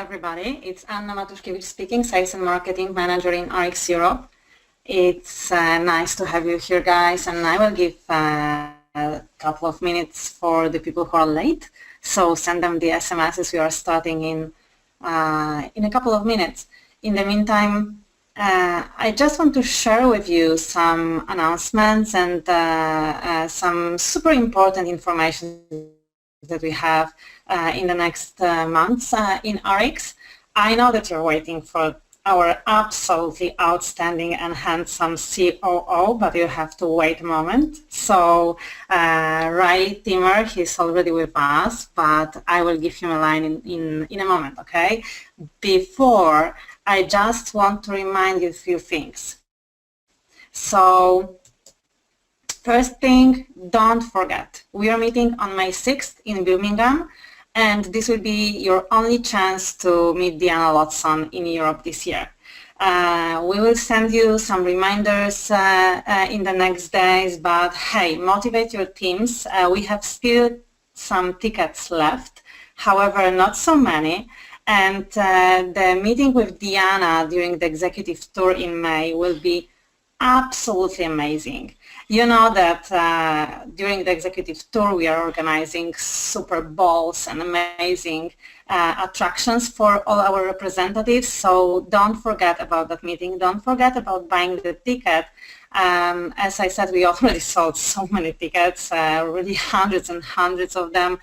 everybody. It's Anna Matuszkiewicz speaking, Sales and Marketing Manager in RX Europe. It's nice to have you here, guys, and I will give a couple of minutes for the people who are late. So send them the SMSs. We are starting in a couple of minutes. In the meantime, I just want to share with you some announcements and some super important information that we have in the next months in RX. I know that you're waiting for our absolutely outstanding and handsome COO, but you have to wait a moment. So Riley Timmer, he's already with us, but I will give him a line in a moment, okay? Before, I just want to remind you a few things. So first thing, don't forget, we are meeting on May 6th in Birmingham, and this will be your only chance to meet Diana Watson in Europe this year. We will send you some reminders in the next days, but hey, motivate your teams. We have still some tickets left, however, not so many. And the meeting with Diana during the executive tour in May will be absolutely amazing. You know that during the executive tour we are organizing super balls and amazing attractions for all our representatives, so don't forget about that meeting. Don't forget about buying the ticket. As I said, we already sold so many tickets, really hundreds and hundreds of them,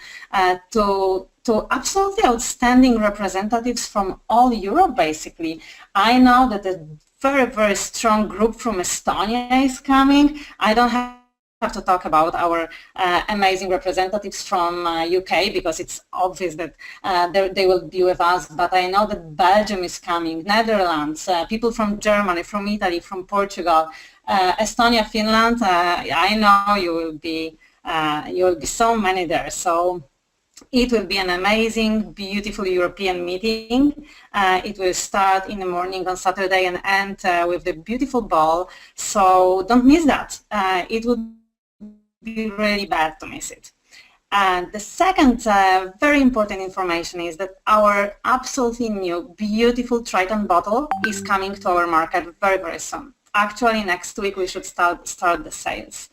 to absolutely outstanding representatives from all Europe, basically. I know that a very, very strong group from Estonia is coming. I don't have to talk about our amazing representatives from UK because it's obvious that they will be with us, but I know that Belgium is coming, Netherlands, people from Germany, from Italy, from Portugal, Estonia, Finland. I know you will be so many there. So it will be an amazing, beautiful European meeting. It will start in the morning on Saturday and end with the beautiful ball. So don't miss that. It would be really bad to miss it. And the second very important information is that our absolutely new, beautiful Triton bottle is coming to our market very, very soon. Actually, next week we should start the sales.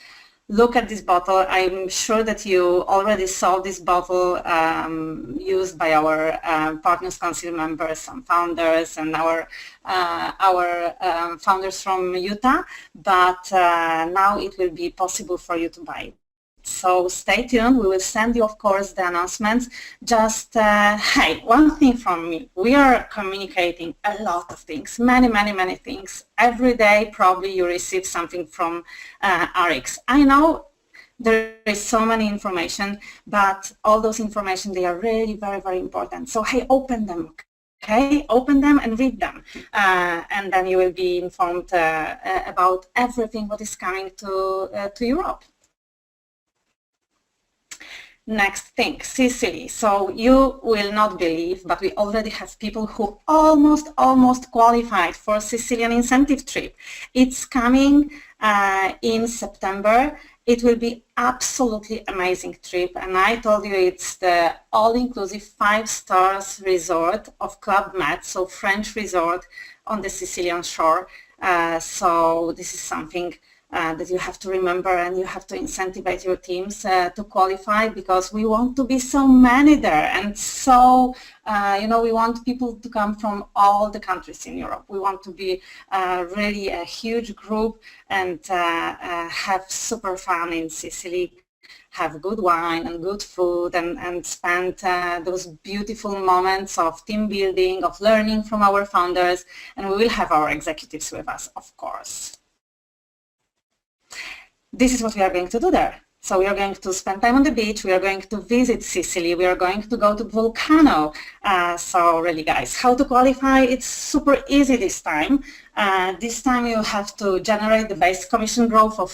Look at this bottle. I'm sure that you already saw this bottle used by our Partners Council members, some founders, and our founders from Utah, but now it will be possible for you to buy it. So stay tuned. We will send you, of course, the announcements. Just, hey, one thing from me. We are communicating a lot of things, many, many, many things. Every day, probably you receive something from RX. I know there is so many information, but all those information, they are really very, very important. So, hey, open them. Okay, open them and read them, and then you will be informed about everything what is coming to Europe. Next thing, Sicily. So you will not believe, but we already have people who almost qualified for Sicilian incentive trip. It's coming in September. It will be absolutely amazing trip, and I told you it's the all-inclusive 5-star resort of Club Med, so French resort on the Sicilian shore. So this is something that you have to remember, and you have to incentivize your teams to qualify, because we want to be so many there, and so we want people to come from all the countries in Europe. We want to be really a huge group and have super fun in Sicily, have good wine and good food, and spend those beautiful moments of team building, of learning from our founders, and we will have our executives with us, of course. This is what we are going to do there. So we are going to spend time on the beach, we are going to visit Sicily, we are going to go to Volcano. So really, guys, how to qualify? It's super easy this time. This time you have to generate the base commission growth of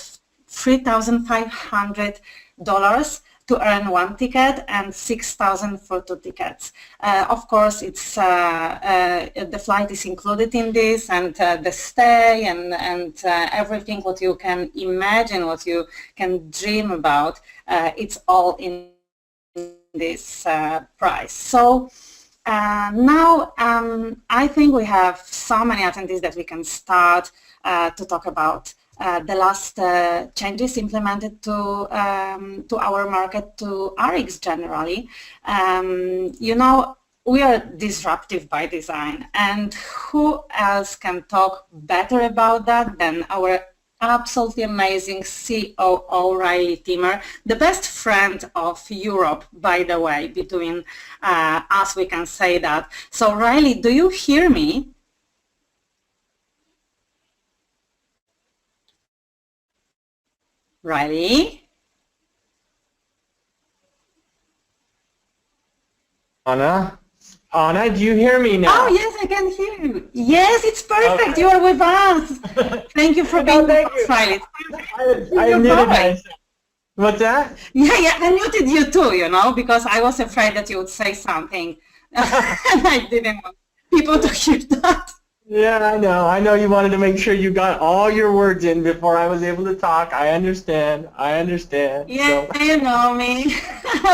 $3,500 to earn one ticket and $6,000 for 2 tickets. Of course, it's the flight is included in this, and the stay and everything what you can imagine, what you can dream about, it's all in this price. So Now, I think we have so many attendees that we can start to talk about the last changes implemented to our market, to RX generally. You know, we are disruptive by design, and who else can talk better about that than our absolutely amazing COO Riley Timmer, the best friend of Europe, by the way, between us, we can say that. So Riley, do you hear me? Riley? Anna, do you hear me now? Oh, yes, I can hear you. Yes, it's perfect. Okay. You are with us. Thank you for being with us, Riley. I muted myself. What's that? Yeah, I muted you too, you know, because I was afraid that you would say something. And I didn't want people to hear that. Yeah, I know. I know you wanted to make sure you got all your words in before I was able to talk. I understand. I understand. Yeah, So, you know me.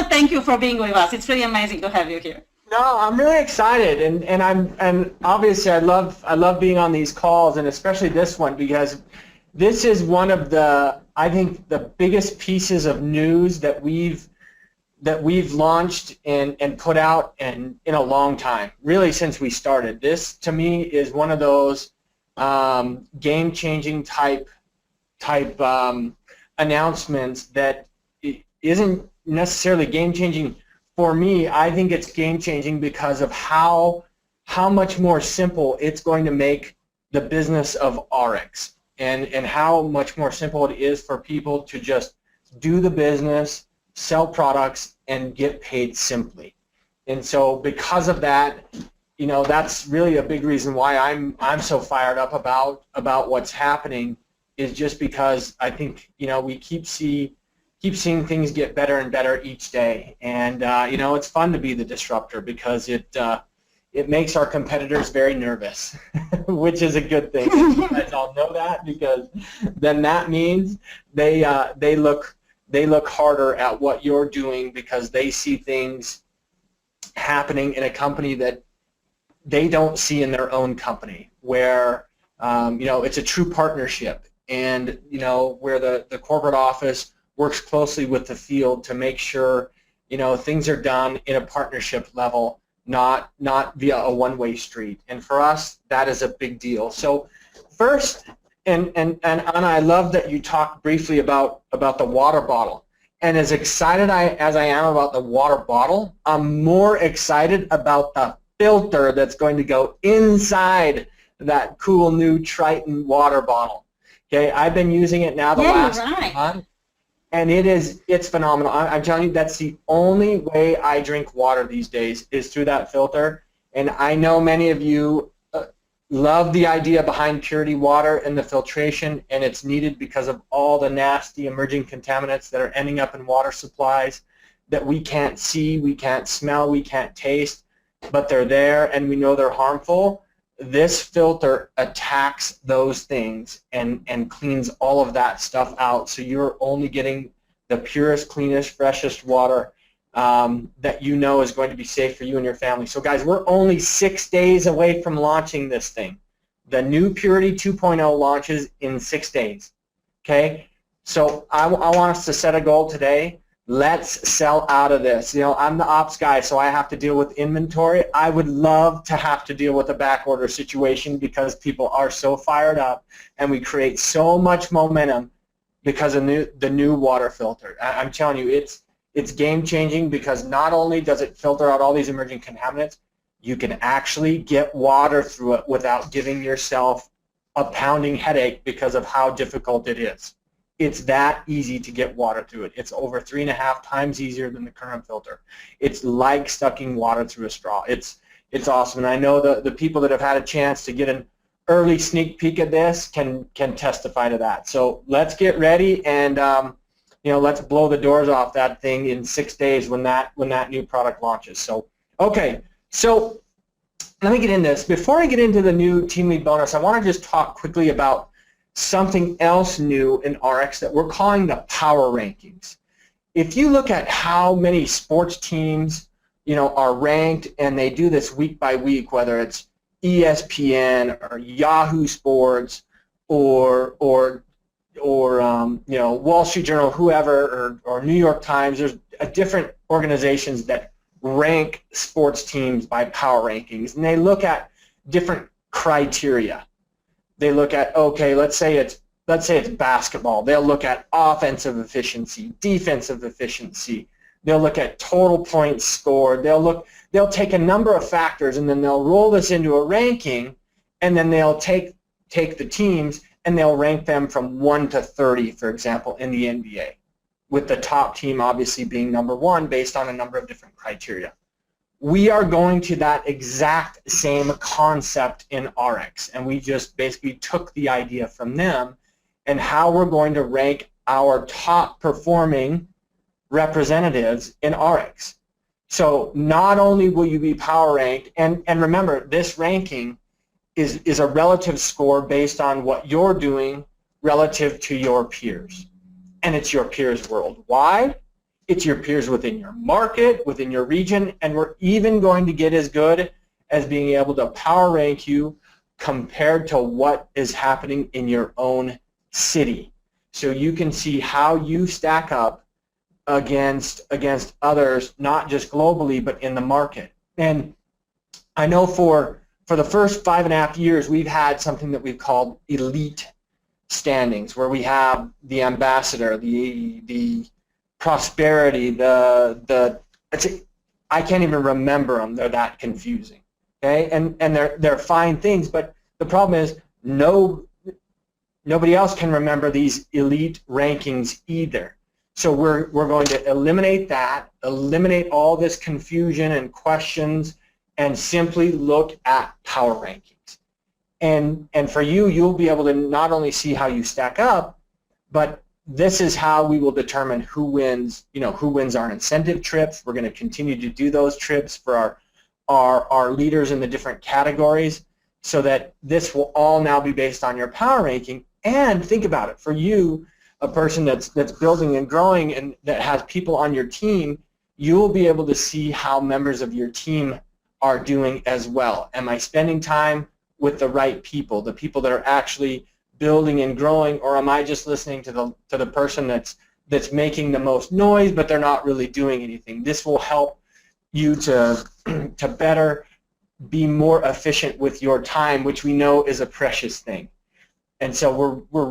Thank you for being with us. It's really amazing to have you here. no, I'm really excited, and obviously I love being on these calls, and especially this one, because this is one of the, I think, the biggest pieces of news that we've launched and put out in a long time, really since we started. This to me is one of those game-changing type announcements that isn't necessarily game-changing for me. I think it's game-changing because of how much more simple it's going to make the business of RX, and how much more simple it is for people to just do the business, sell products, and get paid simply. And so because of that, you know, that's really a big reason why I'm so fired up about what's happening, is just because I think, you know, we keep seeing things get better and better each day. And you know, it's fun to be the disruptor, because it makes our competitors very nervous, which is a good thing. You guys all know that, because then that means they look harder at what you're doing, because they see things happening in a company that they don't see in their own company, where you know, it's a true partnership, and you know, where the corporate office works closely with the field to make sure, you know, things are done in a partnership level, not via a one-way street. And for us, that is a big deal. So first, and Anna, I love that you talked briefly about the water bottle. And as excited as I am about the water bottle, I'm more excited about the filter that's going to go inside that cool new Triton water bottle. Okay, I've been using it now the last month, and it's phenomenal. I'm telling you, that's the only way I drink water these days, is through that filter. And I know many of you love the idea behind purity water and the filtration, and it's needed because of all the nasty emerging contaminants that are ending up in water supplies that we can't see, we can't smell, we can't taste, but they're there and we know they're harmful. This filter attacks those things and cleans all of that stuff out, so you're only getting the purest, cleanest, freshest water that you know is going to be safe for you and your family. So guys, we're only 6 days away from launching this thing. The new Purity 2.0 launches in 6 days. Okay? So I want us to set a goal today. Let's sell out of this. You know, I'm the ops guy, so I have to deal with inventory. I would love to have to deal with a back order situation, because people are so fired up and we create so much momentum because of the new water filter. I'm telling you, it's game-changing, because not only does it filter out all these emerging contaminants, you can actually get water through it without giving yourself a pounding headache because of how difficult it is. It's that easy to get water through it. It's over 3.5 times easier than the current filter. It's like sucking water through a straw. It's awesome, and I know the people that have had a chance to get an early sneak peek at this can testify to that. So let's get ready, and you know, let's blow the doors off that thing in 6 days when that new product launches. So, okay, so let me get into this. Before I get into the new Team Lead bonus, I want to just talk quickly about something else new in RX that we're calling the power rankings. If you look at how many sports teams, are ranked, and they do this week by week, whether it's ESPN or Yahoo Sports or Wall Street Journal, whoever, or New York Times. There's different organizations that rank sports teams by power rankings, and they look at different criteria. They look at, okay, let's say it's basketball. They'll look at offensive efficiency, defensive efficiency. They'll look at total points scored. They'll take a number of factors, and then they'll roll this into a ranking, and then they'll take the teams and they'll rank them from 1 to 30, for example, in the NBA, with the top team obviously being number 1 based on a number of different criteria. We are going to that exact same concept in RX, and we just basically took the idea from them and how we're going to rank our top performing representatives in RX. So not only will you be power ranked, and remember, this ranking is a relative score based on what you're doing relative to your peers. And it's your peers worldwide, it's your peers within your market, within your region, and we're even going to get as good as being able to power rank you compared to what is happening in your own city. So you can see how you stack up against others, not just globally, but in the market. And I know for the first 5.5 years, we've had something that we've called elite standings, where we have the ambassador, the prosperity, I can't even remember them. They're that confusing. Okay, and they're fine things, but the problem is nobody else can remember these elite rankings either. So we're going to eliminate that, eliminate all this confusion and questions, and simply look at power rankings. And for you, you'll be able to not only see how you stack up, but this is how we will determine who wins. Who wins our incentive trips. We're going to continue to do those trips for our leaders in the different categories, so that this will all now be based on your power ranking. And think about it, for you, a person that's building and growing and that has people on your team, you will be able to see how members of your team are doing as well. Am I spending time with the right people, the people that are actually building and growing, or am I just listening to the person that's making the most noise, but they're not really doing anything? This will help you to better be more efficient with your time, which we know is a precious thing. And so we're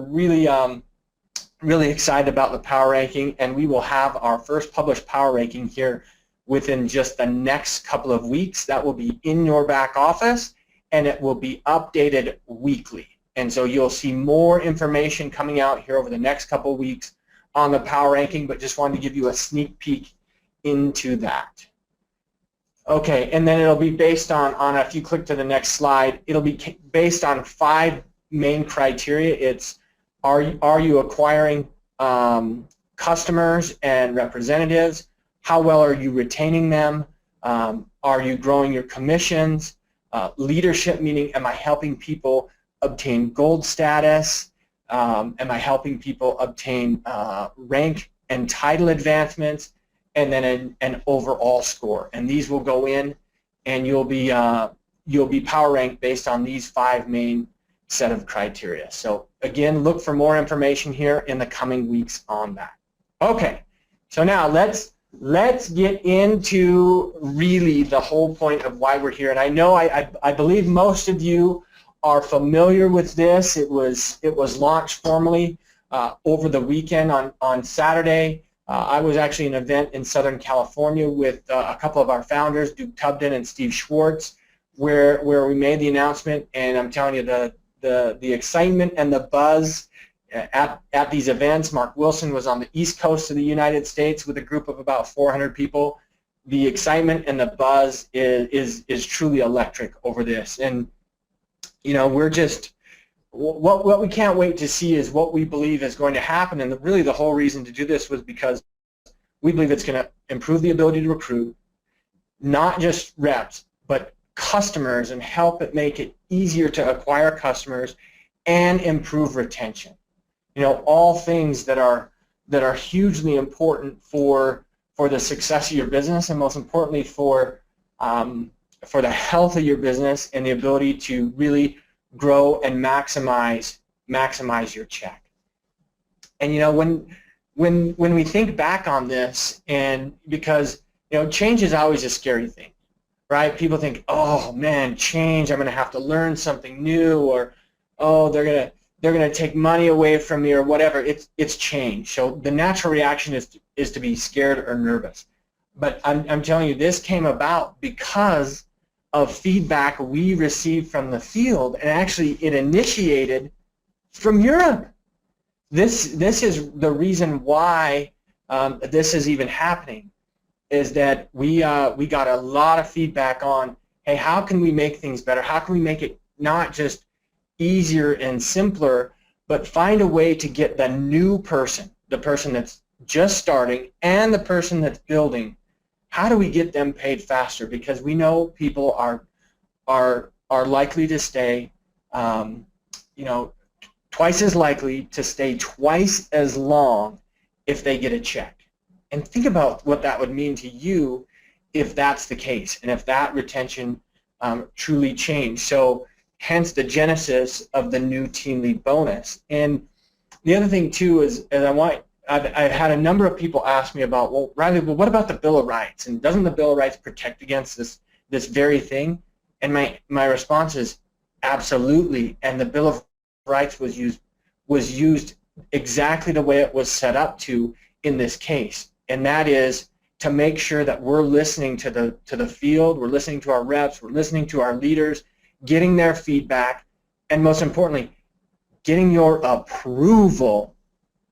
really excited about the power ranking, and we will have our first published power ranking here within just the next couple of weeks. That will be in your back office, and it will be updated weekly. And so you'll see more information coming out here over the next couple of weeks on the power ranking, but just wanted to give you a sneak peek into that. Okay, and then it'll be based on if you click to the next slide, it'll be based on 5 main criteria. It's are you acquiring customers and representatives? How well are you retaining them? Are you growing your commissions? Leadership, meaning am I helping people obtain gold status? Am I helping people obtain rank and title advancements? And then an overall score. And these will go in, and you'll be power ranked based on these 5 main set of criteria. So again, look for more information here in the coming weeks on that. Okay, so now let's get into really the whole point of why we're here. And I know I believe most of you are familiar with this. It was launched formally over the weekend on Saturday. I was actually in an event in Southern California with a couple of our founders, Duke Tubden and Steve Schwartz, where we made the announcement. And I'm telling you, the excitement and the buzz at these events. Mark Wilson was on the East Coast of the United States with a group of about 400 people. The excitement and the buzz is truly electric over this. And we're just what we can't wait to see is what we believe is going to happen. And really the whole reason to do this was because we believe it's going to improve the ability to recruit not just reps, but customers, and help it make it easier to acquire customers and improve retention. All things that are hugely important for the success of your business, and most importantly for the health of your business and the ability to really grow and maximize your check. And you know, when we think back on this, and because you know, change is always a scary thing, right? People think, oh man, change, I'm going to have to learn something new, or oh, they're going to take money away from me, or whatever. It's change. So the natural reaction is to be scared or nervous. But I'm telling you, this came about because of feedback we received from the field, and actually it initiated from Europe. This is the reason why this is even happening, is that we got a lot of feedback on, hey, how can we make things better? How can we make it not just easier and simpler, but find a way to get the new person, the person that's just starting and the person that's building, how do we get them paid faster? Because we know people are likely to stay, you know, twice as likely to stay twice as long if they get a check. And think about what that would mean to you if that's the case, and if that retention truly changed. So hence the genesis of the new Team Lead bonus. And the other thing too is, I've had a number of people ask me about, well, Riley, well, what about the Bill of Rights? And doesn't the Bill of Rights protect against this very thing? And my response is absolutely. And the Bill of Rights was used exactly the way it was set up to in this case. And that is to make sure that we're listening to the field, we're listening to our reps, we're listening to our leaders, getting their feedback, and most importantly, getting your approval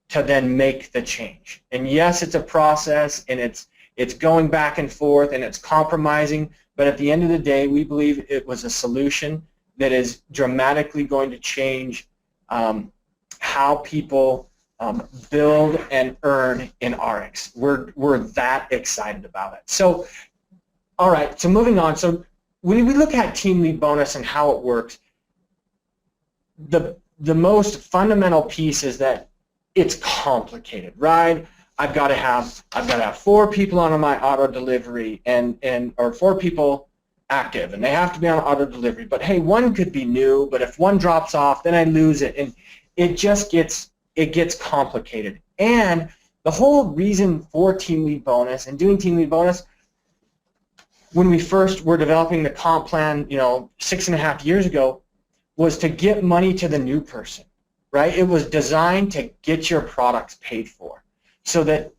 to then make the change. And yes, it's a process, and it's going back and forth, and it's compromising, but at the end of the day, we believe it was a solution that is dramatically going to change how people build and earn in RX. We're that excited about it. So, all right, so moving on. So when we look at Team Lead bonus and how it works, the most fundamental piece is that it's complicated, right? I've got to have 4 people on my auto delivery or 4 people active, and they have to be on auto delivery. But hey, one could be new, but if one drops off, then I lose it, and it just gets complicated. And the whole reason for Team Lead bonus and doing Team Lead bonus, when we first were developing the comp plan, 6.5 years ago, was to get money to the new person, right? It was designed to get your products paid for, so that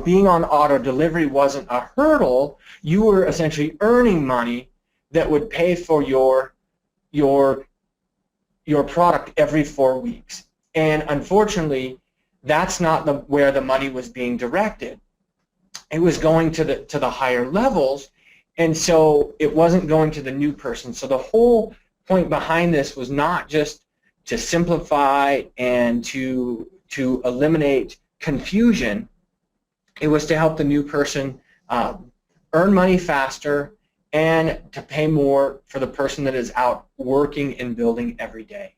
being on auto delivery wasn't a hurdle. You were essentially earning money that would pay for your product every 4 weeks. And unfortunately, that's not where the money was being directed. It was going to the higher levels, and so it wasn't going to the new person. So the whole point behind this was not just to simplify and to eliminate confusion. It was to help the new person earn money faster and to pay more for the person that is out working and building every day.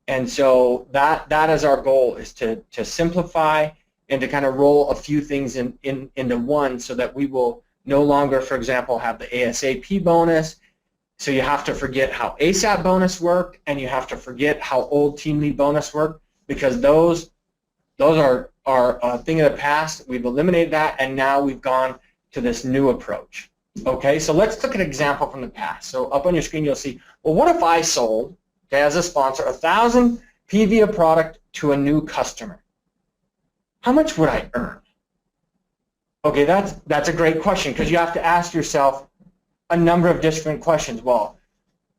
And so that is our goal, is to simplify and to kind of roll a few things into one, so that we will no longer, for example, have the ASAP bonus. So you have to forget how ASAP bonus worked, and you have to forget how old Team Lead bonus worked, because those are a thing of the past. We've eliminated that, and now we've gone to this new approach. Okay, so let's look at an example from the past. So up on your screen you'll see, well, what if I sold, as a sponsor, 1,000 PV of product to a new customer? How much would I earn? Okay, that's a great question, because you have to ask yourself a number of different questions. Well,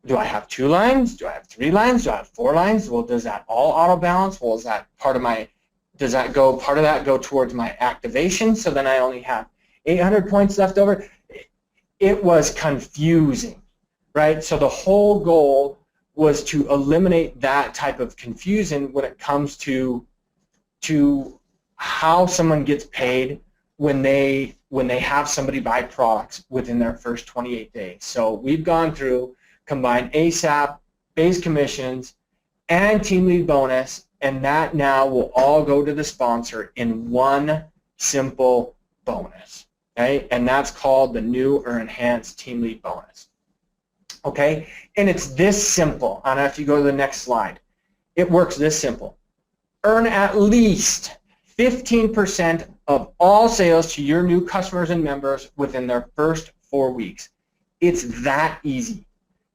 do I have 2 lines? Do I have 3 lines? Do I have 4 lines? Well, does that all auto balance? Well, is that part of that go towards my activation? So then I only have 800 points left over. It was confusing, right? So the whole goal was to eliminate that type of confusion when it comes to how someone gets paid when they have somebody buy products within their first 28 days. So we've gone through, combined ASAP, base commissions, and Team Lead bonus, and that now will all go to the sponsor in one simple bonus. Okay, and that's called the new or enhanced team lead bonus. Okay, and it's this simple. Anna, if you go to the next slide, it works this simple. Earn at least 15% of all sales to your new customers and members within their first 4 weeks. It's that easy.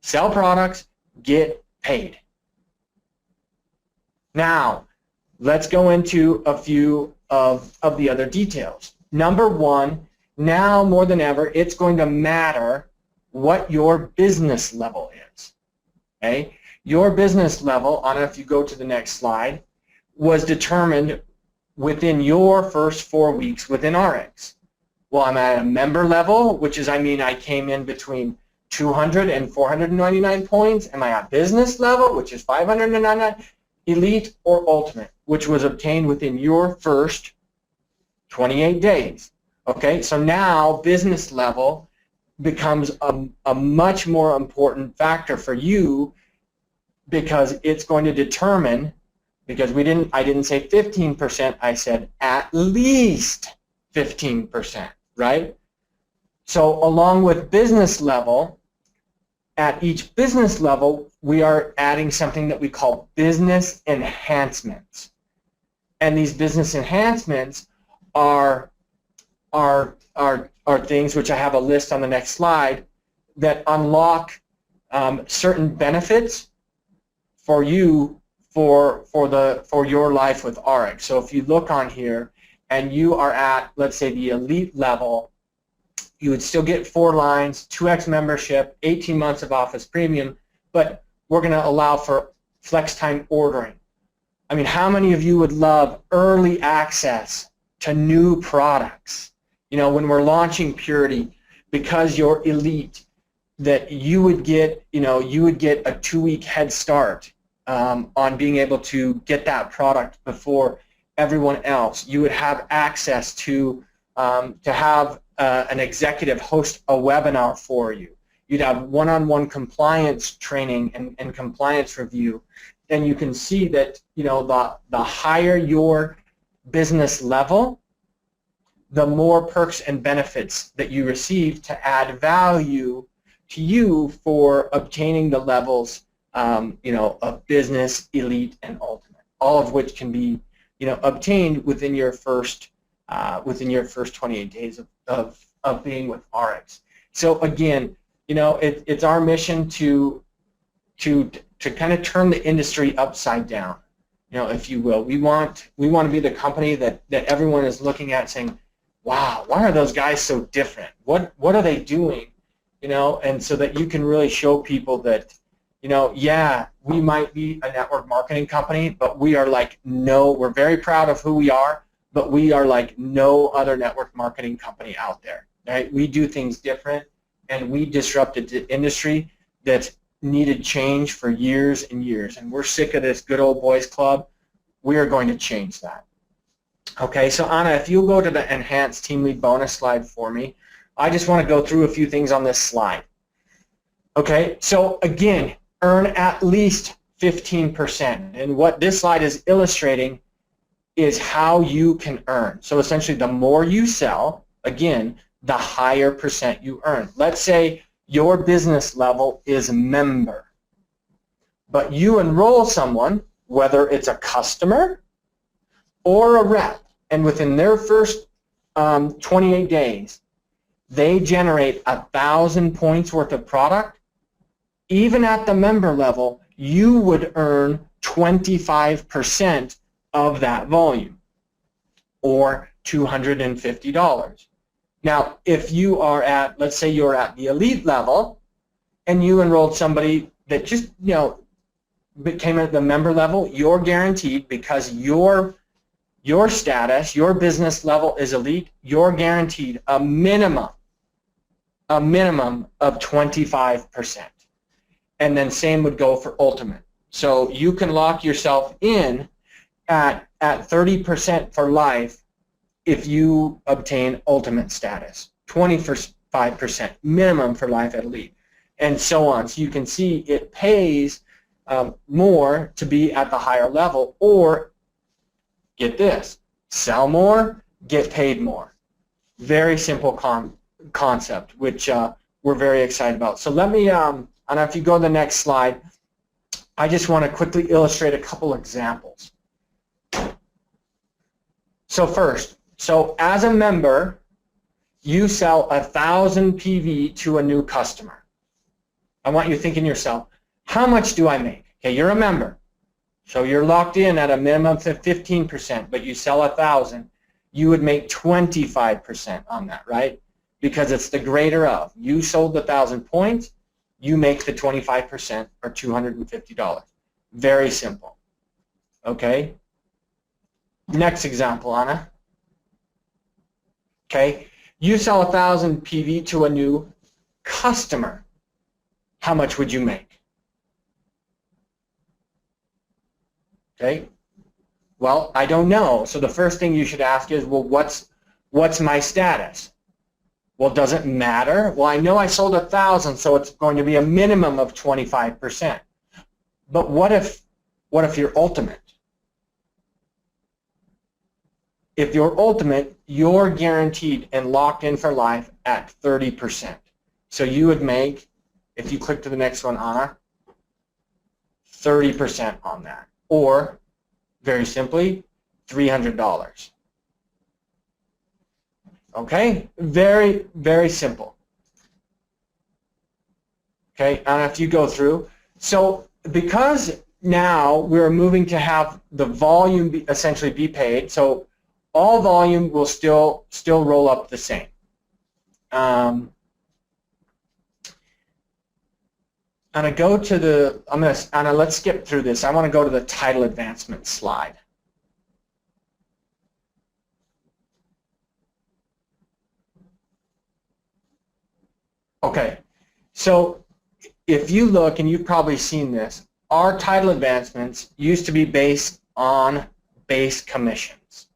Sell products, get paid. Now, let's go into a few of the other details. Number one, now more than ever, it's going to matter what your business level is. Okay? Your business level, Anna, if you go to the next slide, was determined within your first 4 weeks within RX. Well, I'm at a member level, which is, I came in between 200 and 499 points. Am I at business level, which is 599? Elite or ultimate, which was obtained within your first 28 days. Okay, so now business level becomes a much more important factor for you, because it's going to determine, because I didn't say 15%, I said at least 15%, right? So along with business level, at each business level, we are adding something that we call business enhancements. And these business enhancements are things, which I have a list on the next slide, that unlock certain benefits for you for your life with RX. So if you look on here and you are at, let's say, the elite level, you would still get 4 lines, 2x membership, 18 months of Office Premium, but we're going to allow for flex time ordering. I mean, how many of you would love early access to new products? You know, when we're launching Purity, because you're elite, that you would get, a 2-week head start on being able to get that product before everyone else. You would have access to have an executive host a webinar for you. You'd have one-on-one compliance training and compliance review. And you can see that, the higher your business level, the more perks and benefits that you receive to add value to you for obtaining the levels, of business, elite, and ultimate, all of which can be, obtained within your first 28 days of being with RX. So again, it's our mission to kind of turn the industry upside down, if you will. We want to be the company that everyone is looking at saying, wow, why are those guys so different? What are they doing? And so that you can really show people that, yeah, we might be a network marketing company, but we are we're very proud of who we are, but we are like no other network marketing company out there, right? We do things different, and we disrupted the industry that's needed change for years and years, and we're sick of this good old boys club. We are going to change that. Okay, so Anna, if you go to the enhanced team lead bonus slide for me, I just want to go through a few things on this slide. Okay, so again, earn at least 15%, and what this slide is illustrating is how you can earn. So essentially, the more you sell, again, the higher percent you earn. Let's say your business level is member, but you enroll someone, whether it's a customer or a rep, and within their first 28 days, they generate 1,000 points worth of product. Even at the member level, you would earn 25% of that volume, or $250. Now, if you are at, let's say you're at the elite level, and you enrolled somebody that just, became at the member level, you're guaranteed, because your status, your business level is elite, you're guaranteed a minimum of 25%. And then same would go for ultimate. So you can lock yourself in at 30% for life if you obtain ultimate status, 25% minimum for life at elite, and so on. So you can see it pays more to be at the higher level, or get this, sell more, get paid more. Very simple concept, which we're very excited about. So let me, and if you go to the next slide, I just want to quickly illustrate a couple examples. So first, so as a member, you sell 1,000 PV to a new customer. I want you thinking to yourself, how much do I make? Okay, you're a member, so you're locked in at a minimum of 15%, but you sell 1,000, you would make 25% on that, right? Because it's the greater of. You sold the 1,000 points, you make the 25% or $250. Very simple. Okay? Next example, Anna. Okay? You sell 1,000 PV to a new customer. How much would you make? Okay? Well, I don't know. So the first thing you should ask is, well, what's my status? Well, does it matter? Well, I know I sold 1,000, so it's going to be a minimum of 25%. But what if you're ultimate? If you're ultimate, you're guaranteed and locked in for life at 30%. So you would make, if you click to the next one, Anna, 30% on that. Or, very simply, $300. Okay, very, very simple. Okay, and if you go through, so because now we're moving to have the volume essentially be paid, so all volume will still roll up the same. And I go to the, Anna, let's skip through this. I want to go to the title advancement slide. Okay, so if you look, and you've probably seen this, our title advancements used to be based on base commissions.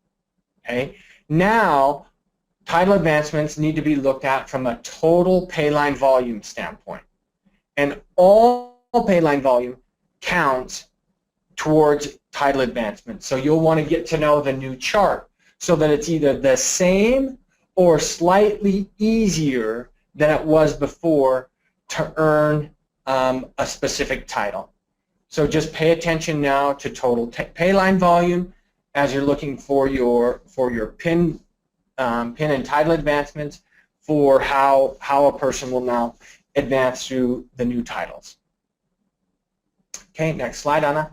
Okay, now title advancements need to be looked at from a total pay line volume standpoint, and all pay line volume counts towards title advancement. So you'll want to get to know the new chart so that it's either the same or slightly easier than it was before to earn a specific title. So just pay attention now to total pay line volume as you're looking for your PIN and title advancements for how a person will now advance through the new titles. Okay, next slide, Anna.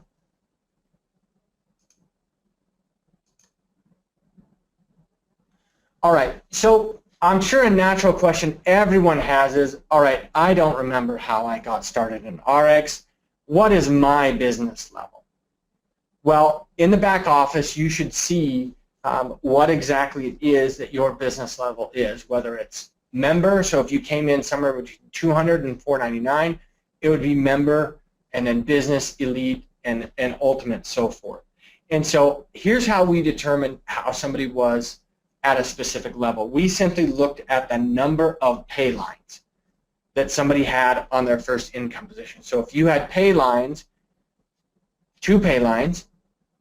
All right, so I'm sure a natural question everyone has is, all right, I don't remember how I got started in RX. What is my business level? Well, in the back office, you should see what exactly it is that your business level is, whether it's member, so if you came in somewhere between 200 and 499, it would be member, and then business, elite, and ultimate, so forth. And so here's how we determine how somebody was at a specific level. We simply looked at the number of pay lines that somebody had on their first income position. So if you had pay lines, 2 pay lines,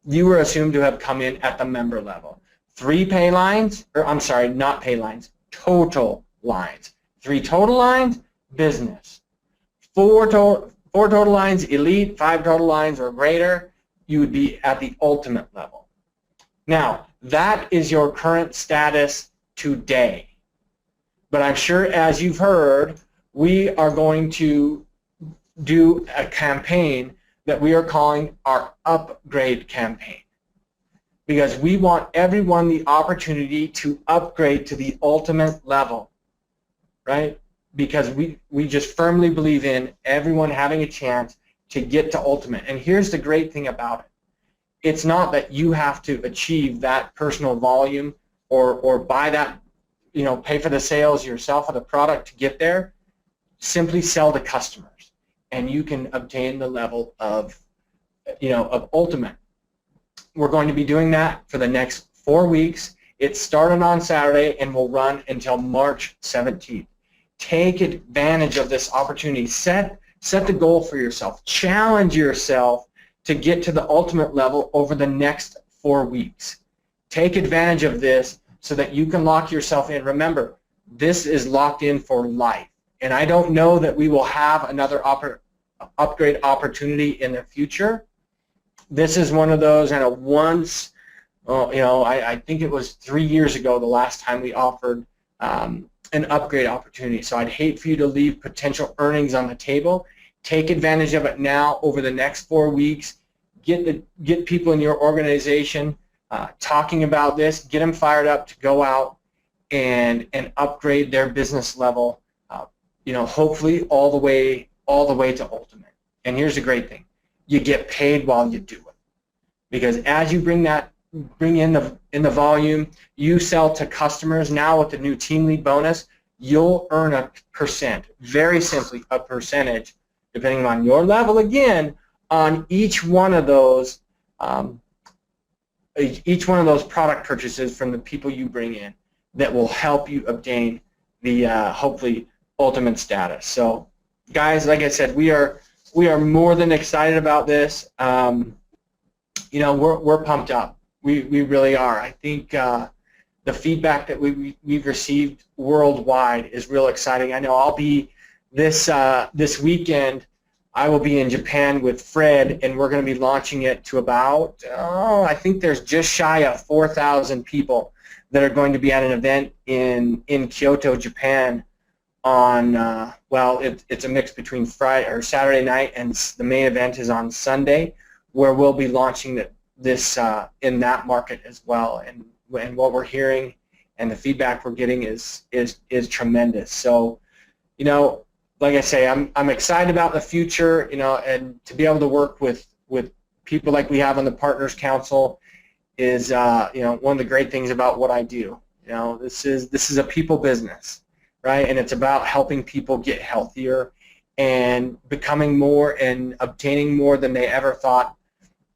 you were assumed to have come in at the member level. 3 pay lines, or I'm sorry, not pay lines, total lines. 3 total lines, business. 4 total lines, elite, 5 total lines or greater, you would be at the ultimate level. Now, that is your current status today. But I'm sure, as you've heard, we are going to do a campaign that we are calling our upgrade campaign, because we want everyone the opportunity to upgrade to the ultimate level, right? Because we just firmly believe in everyone having a chance to get to ultimate. And here's the great thing about it. It's not that you have to achieve that personal volume or buy that, you know, pay for the sales yourself of the product to get there. Simply sell to customers, and you can obtain the level of, you know, of ultimate. We're going to be doing that for the next 4 weeks. It started on Saturday and will run until March 17th. Take advantage of this opportunity. Set the goal for yourself. Challenge yourself to get to the ultimate level over the next 4 weeks. Take advantage of this so that you can lock yourself in. Remember, this is locked in for life. And I don't know that we will have another upgrade opportunity in the future. This is one of those, and once, I think it was 3 years ago the last time we offered an upgrade opportunity. So I'd hate for you to leave potential earnings on the table. Take advantage of it now over the next 4 weeks. Get people in your organization talking about this. Get them fired up to go out and upgrade their business level. Hopefully all the way to ultimate. And here's the great thing: you get paid while you do it, because as you bring in the volume, you sell to customers. Now with the new team lead bonus, you'll earn a percent, very simply a percentage, depending on your level again, on each one of those product purchases from the people you bring in that will help you obtain the hopefully ultimate status. So guys, like I said, we are more than excited about this. We're pumped up. We really are. I think the feedback that we've received worldwide is real exciting. I know I'll be this weekend. I will be in Japan with Fred, and we're going to be launching it to about I think there's just shy of 4,000 people that are going to be at an event in Kyoto, Japan. On it's a mix between Friday or Saturday night, and the main event is on Sunday, where we'll be launching this in that market as well. And what we're hearing and the feedback we're getting is tremendous. So, like I say, I'm excited about the future. And to be able to work with people like we have on the Partners Council is one of the great things about what I do. This is a people business. Right, and it's about helping people get healthier and becoming more and obtaining more than they ever thought,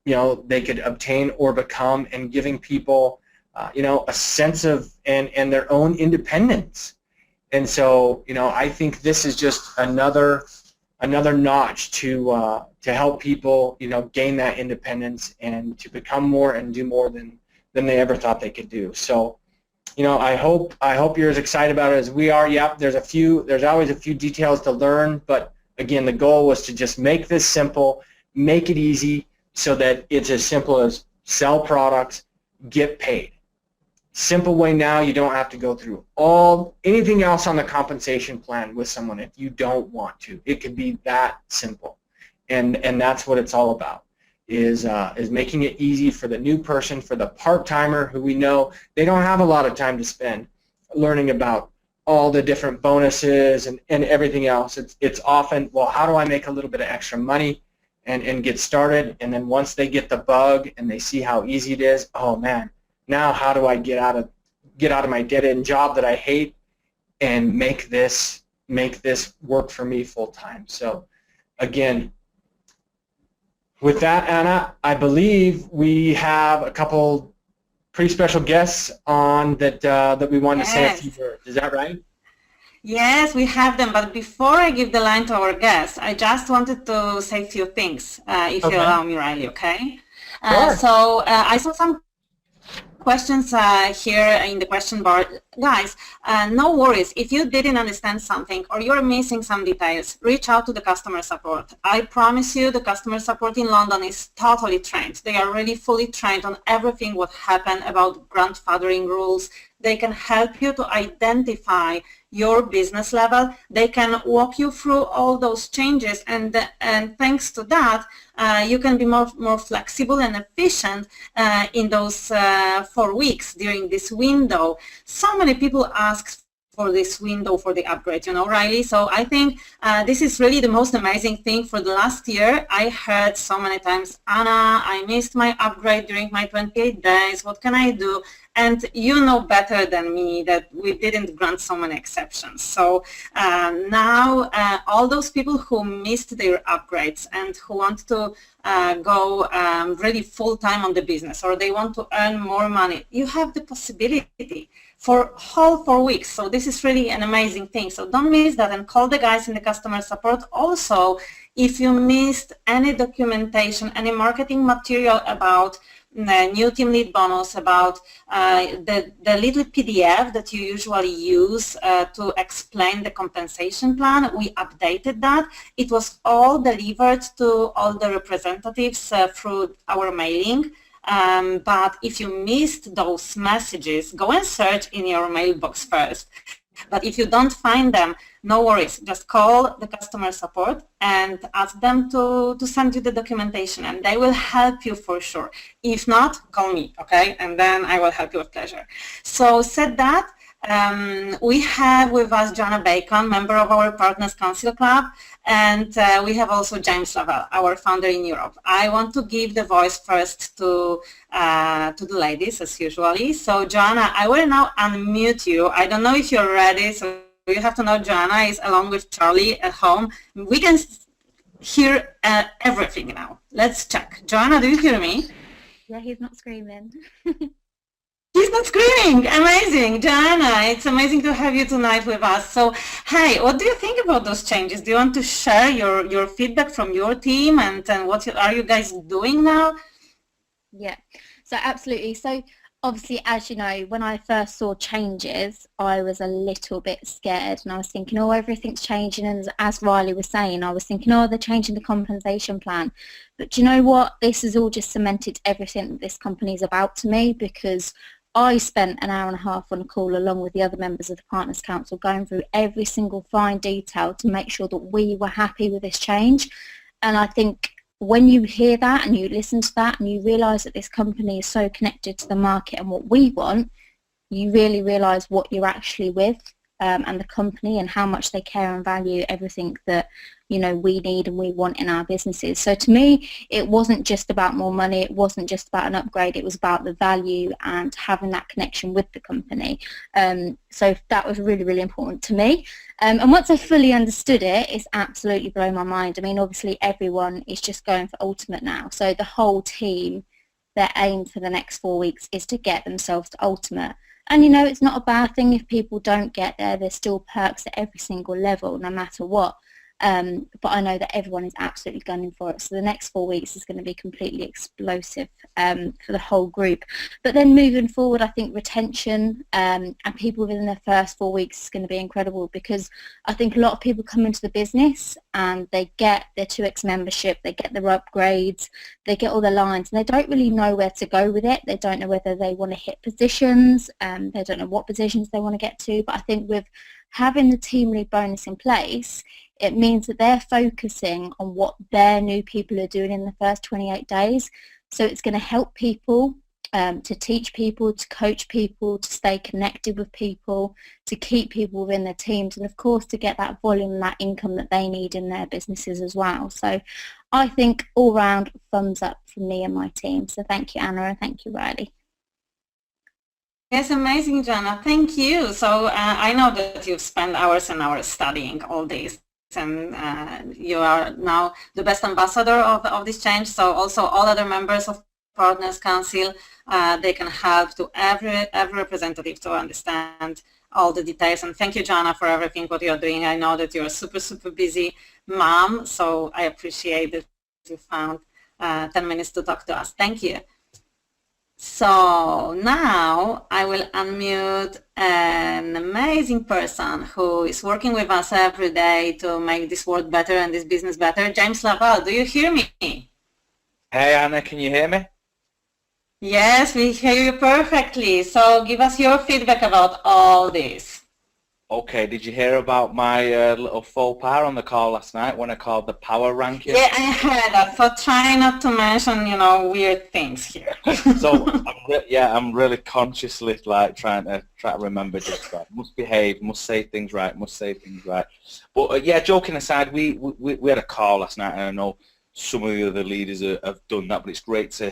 they could obtain or become, and giving people, a sense of and their own independence. And so, I think this is just another notch to help people, gain that independence and to become more and do more than they ever thought they could do. So. I hope you're as excited about it as we are. Yep, there's always a few details to learn, but again, the goal was to just make this simple, make it easy, so that it's as simple as sell products, get paid. Simple way now. You don't have to go through anything else on the compensation plan with someone if you don't want to. It could be that simple, and that's what it's all about. Is making it easy for the new person, for the part-timer who we know they don't have a lot of time to spend learning about all the different bonuses and everything else. It's often, well, how do I make a little bit of extra money and get started? And then once they get the bug and they see how easy it is, oh man, now how do I get out of my dead-end job that I hate and make this work for me full-time? So again, with that, Anna, I believe we have a couple pretty special guests on that we want to say a few words. Is that right? Yes, we have them. But before I give the line to our guests, I just wanted to say a few things, if you allow me, Riley, okay? Sure. So I saw some questions here in the question bar. Guys, no worries. If you didn't understand something or you're missing some details, reach out to the customer support. I promise you the customer support in London is totally trained. They are really fully trained on everything what happened about grandfathering rules. They can help you to identify your business level. They can walk you through all those changes, and thanks to that, you can be more flexible and efficient in those 4 weeks during this window. So many people ask for this window for the upgrade, Riley. So I think this is really the most amazing thing for the last year. I heard so many times, Anna, I missed my upgrade during my 28 days. What can I do? And you know better than me that we didn't grant so many exceptions. So now all those people who missed their upgrades and who want to go really full-time on the business, or they want to earn more money, you have the possibility for whole 4 weeks. So this is really an amazing thing. So don't miss that, and call the guys in the customer support. Also, if you missed any documentation, any marketing material about new team lead bonus, about the little PDF that you usually use to explain the compensation plan. We updated that. It was all delivered to all the representatives through our mailing. But if you missed those messages, go and search in your mailbox first. But if you don't find them, no worries. Just call the customer support and ask them to send you the documentation, and they will help you for sure. If not, call me, okay? And then I will help you with pleasure. So said that, we have with us Joanna Bacon, member of our Partners Council Club, and we have also James Lavelle, our founder in Europe. I want to give the voice first to the ladies, as usually. So Joanna, I will now unmute you. I don't know if you're ready, so you have to know Joanna is along with Charlie at home. We can hear everything now. Let's check. Joanna, do you hear me? Yeah, he's not screaming. He's not screaming. Amazing. Joanna, it's amazing to have you tonight with us. So, hey, what do you think about those changes? Do you want to share your feedback from your team, and what are you guys doing now? Yeah, so absolutely. So obviously, as you know, when I first saw changes, I was a little bit scared, and I was thinking, oh, everything's changing. And as Riley was saying, I was thinking, oh, they're changing the compensation plan. But do you know what? This has all just cemented everything that this company is about to me, because I spent an hour and a half on a call along with the other members of the Partners Council going through every single fine detail to make sure that we were happy with this change. And I think when you hear that and you listen to that and you realise that this company is so connected to the market and what we want, you really realise what you're actually with, and the company, and how much they care and value everything that, you know, we need and we want in our businesses. So to me, it wasn't just about more money, it wasn't just about an upgrade, it was about the value and having that connection with the company. So that was really, really important to me. And once I fully understood it, it's absolutely blown my mind. I mean, obviously everyone is just going for ultimate now. So the whole team, their aim for the next 4 weeks is to get themselves to ultimate. And, you know, it's not a bad thing if people don't get there. There's still perks at every single level, no matter what. But I know that everyone is absolutely gunning for it. So the next 4 weeks is going to be completely explosive for the whole group. But then moving forward, I think retention and people within the first 4 weeks is going to be incredible, because I think a lot of people come into the business and they get their 2X membership, they get their upgrades, they get all the lines, and they don't really know where to go with it. They don't know whether they want to hit positions, they don't know what positions they want to get to. But I think with having the team lead bonus in place, it means that they're focusing on what their new people are doing in the first 28 days. So it's going to help people to teach people, to coach people, to stay connected with people, to keep people within their teams, and of course to get that volume, that income that they need in their businesses as well. So I think all round thumbs up from me and my team. So thank you, Anna, and thank you, Riley. Yes, amazing, Joanna. Thank you. So I know that you've spent hours and hours studying all this, and you are now the best ambassador of this change. So also all other members of Partners Council, they can help to every representative to understand all the details. And thank you, Joanna, for everything what you're doing. I know that you're a super, super busy mom, so I appreciate that you found 10 minutes to talk to us. Thank you. So now I will unmute an amazing person who is working with us every day to make this world better and this business better. James Lavelle, do you hear me? Hey Anna, can you hear me? Yes, we hear you perfectly. So give us your feedback about all this. Okay, did you hear about my little faux pas on the call last night when I called the power ranking? Yeah, I heard that. So try not to mention, you know, weird things here. So I'm really consciously like trying to remember just that. Must behave, must say things right, must say things right. But yeah, joking aside, we had a call last night, and I know some of the other leaders have done that, but it's great to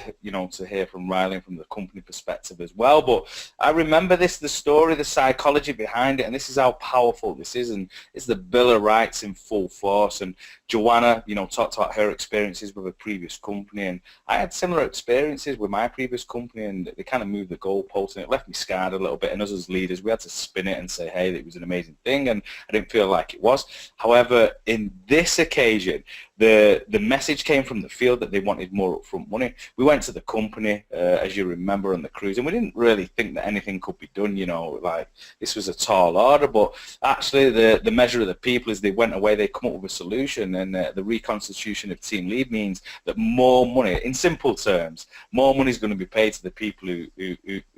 to hear from Riley and from the company perspective as well. But I remember the story, the psychology behind it, and this is how powerful this is, and it's the Bill of Rights in full force. And Joanna, talked about her experiences with a previous company, and I had similar experiences with my previous company, and they kind of moved the goalpost, and it left me scarred a little bit. And us as leaders, we had to spin it and say, hey, it was an amazing thing, and I didn't feel like it was. However, in this occasion, the message came from the field that they wanted more upfront money. We went to the company, as you remember, on the cruise, and we didn't really think that anything could be done, you know, like this was a tall order, but actually the measure of the people is they went away, they come up with a solution, and the reconstitution of team lead means that more money, in simple terms, more money is going to be paid to the people who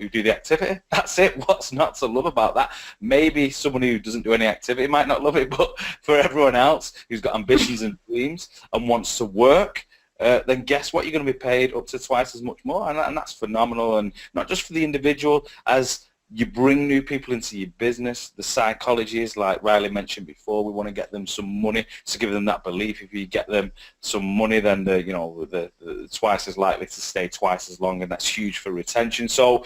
do the activity. That's it. What's not to love about that? Maybe someone who doesn't do any activity might not love it, but for everyone else who's got ambitions and dreams and wants to work, then guess what? You're going to be paid up to twice as much more, and that's phenomenal. And not just for the individual, as you bring new people into your business, the psychology is, like Riley mentioned before, we want to get them some money to give them that belief. If you get them some money, then the twice as likely to stay twice as long, and that's huge for retention. So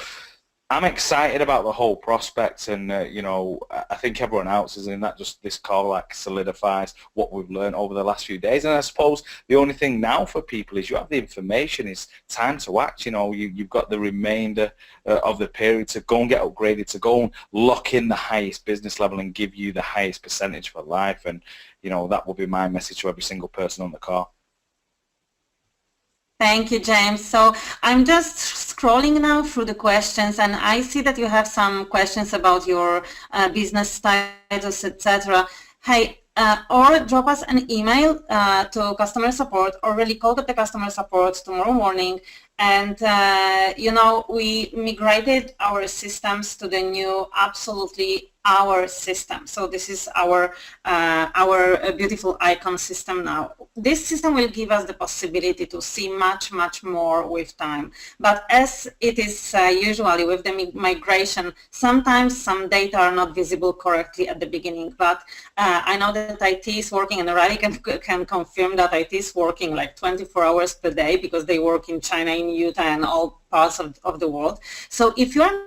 I'm excited about the whole prospect, and I think everyone else is in that. Just this call like solidifies what we've learned over the last few days. And I suppose the only thing now for people is you have the information. It's time to act. You've got the remainder of the period to go and get upgraded, to go and lock in the highest business level and give you the highest percentage for life. And that will be my message to every single person on the call. Thank you, James. So I'm just scrolling now through the questions, and I see that you have some questions about your business status, etc. Hey, or drop us an email to customer support, or really call the customer support tomorrow morning. And we migrated our systems to the new, absolutely our system. So this is our beautiful icon system now. This system will give us the possibility to see much, much more with time. But as it is usually with the migration, sometimes some data are not visible correctly at the beginning. But I know that IT is working, and Riley can confirm that IT is working like 24 hours per day, because they work in China, in Utah, and all parts of the world. So if you are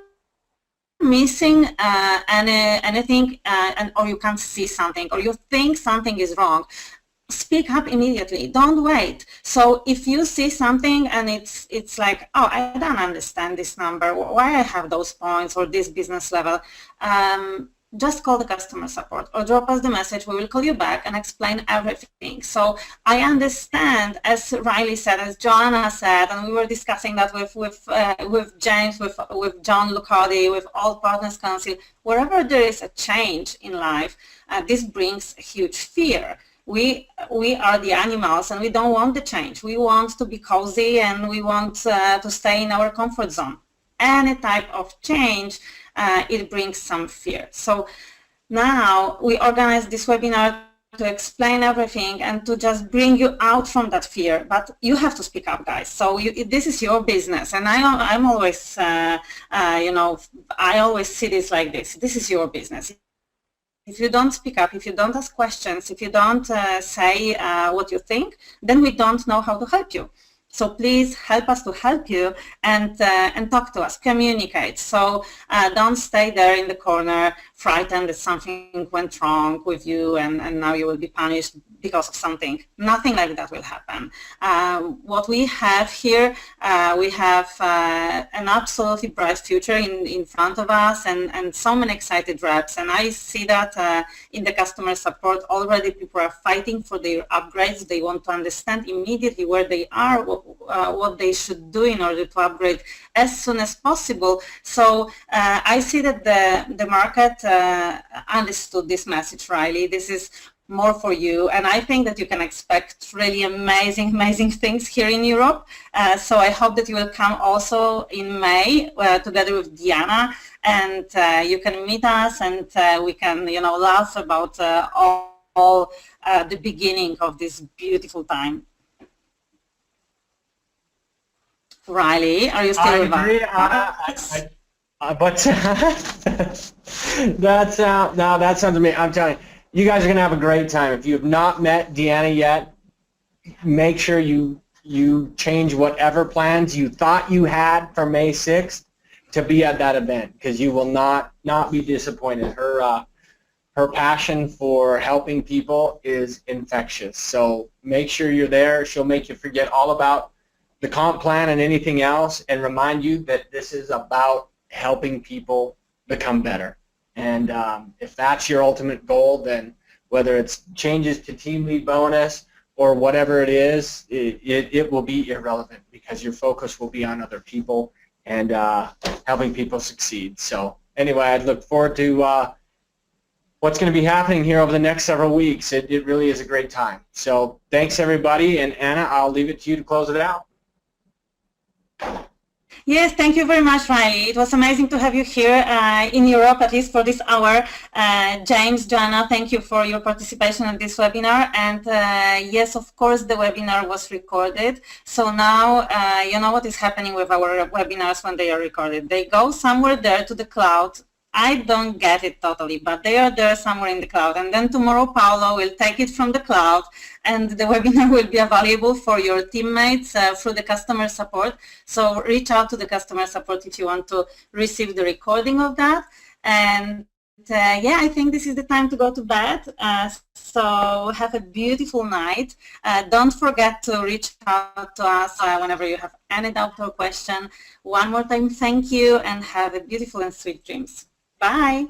missing anything, or you can't see something, or you think something is wrong, speak up immediately. Don't wait. So if you see something and it's like, oh, I don't understand this number, why I have those points, or this business level, just call the customer support or drop us the message. We will call you back and explain everything. So I understand, as Riley said, as Joanna said, and we were discussing that with James, with John Lucadi, with All Partners Council, wherever there is a change in life, this brings a huge fear. We are the animals, and we don't want the change. We want to be cozy, and we want to stay in our comfort zone. Any type of change, it brings some fear. So now we organize this webinar to explain everything and to just bring you out from that fear. But you have to speak up, guys. So this is your business, and I'm always, I always see this like this. This is your business. If you don't speak up, if you don't ask questions, if you don't say what you think, then we don't know how to help you. So please help us to help you, and talk to us, communicate. So don't stay there in the corner frightened that something went wrong with you and now you will be punished because of something. Nothing like that will happen. What we have here, we have an absolutely bright future in front of us, and so many excited reps. And I see that in the customer support already. People are fighting for their upgrades. They want to understand immediately where they are, what they should do in order to upgrade as soon as possible. So I see that the market understood this message, Riley. This is more for you, and I think that you can expect really amazing things here in Europe. So I hope that you will come also in May together with Diana, and you can meet us, and we can laugh about all the beginning of this beautiful time. Riley, are you still with us? But that sounds amazing. I'm telling you, you guys are going to have a great time. If you have not met Deanna yet, make sure you change whatever plans you thought you had for May 6th to be at that event, because you will not be disappointed. Her passion for helping people is infectious. So make sure you're there. She'll make you forget all about the comp plan and anything else, and remind you that this is about helping people become better. And if that's your ultimate goal, then whether it's changes to team lead bonus or whatever it is, it will be irrelevant because your focus will be on other people and helping people succeed. So anyway, I look forward to what's going to be happening here over the next several weeks. It really is a great time. So thanks, everybody. And Anna, I'll leave it to you to close it out. Yes, thank you very much, Riley. It was amazing to have you here in Europe, at least for this hour. James, Joanna, thank you for your participation in this webinar. And yes, of course, the webinar was recorded. So now you know what is happening with our webinars when they are recorded. They go somewhere there to the cloud. I don't get it totally, but they are there somewhere in the cloud. And then tomorrow, Paolo will take it from the cloud, and the webinar will be available for your teammates through the customer support. So reach out to the customer support if you want to receive the recording of that. And yeah, I think this is the time to go to bed. So have a beautiful night. Don't forget to reach out to us whenever you have any doubt or question. One more time, thank you, and have a beautiful and sweet dreams. Bye.